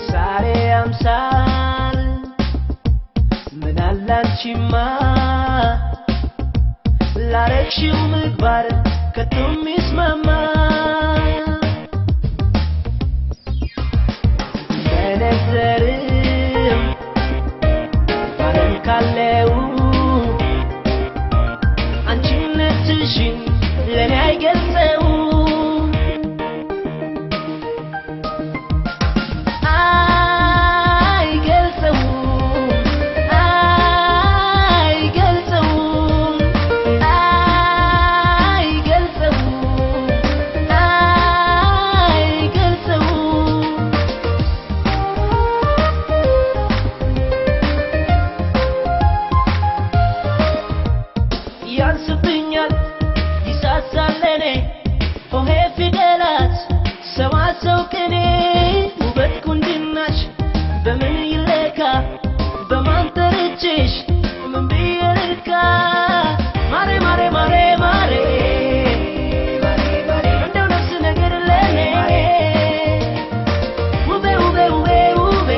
ዛሬ አምሳል ምን አላንቺማ ላረግሽው ምግባር ከቶም ይስማማ በነዘርም ባለም ካለው አንቺነትሽን ለኔ አይገልጸው ያንስብኛል ይሳሳለኔ ሆሄ ፊደላት ሰዋሰው ቅኔ ውበት ቁንጅናሽ በምን ይለካ በማን ተርቼሽ ምን ብዬ ልካ ማሬ ማሬ ማሬ ማሬ እንደው ነፍስ ነገር ለኔ ውቤ ውቤ ውቤ ውቤ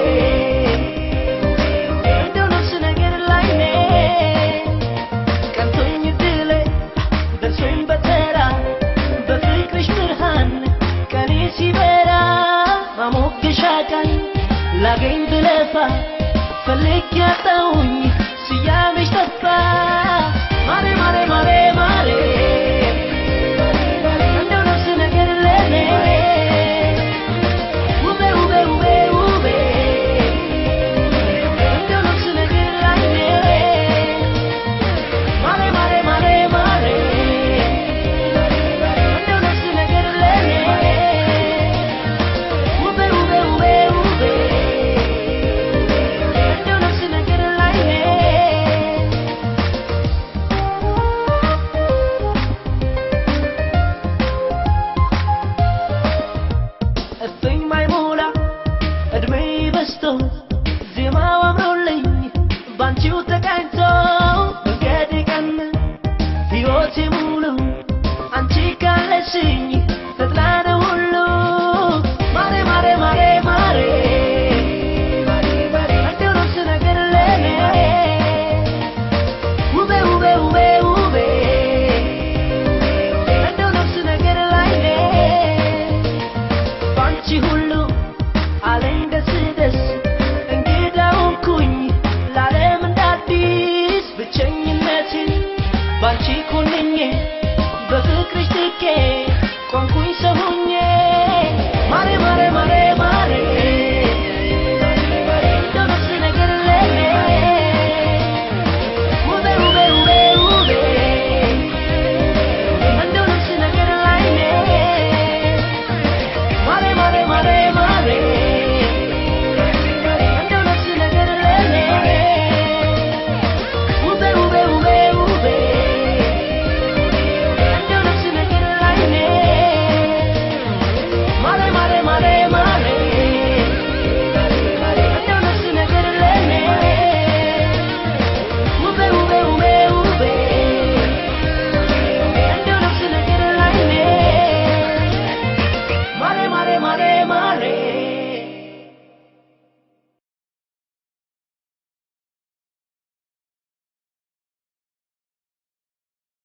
እንደው ነፍስ ነገር ላይኔ ቀንቶኝ ድሌ ደርሶኝ በተራ በፍቅርሽ ብርሃን ቀኔ ሲበራ ማሞገሻ ቀን ላገኝ ብለፋ ፈልጌ አጣሁኝ ስያሜሽ ጠፋ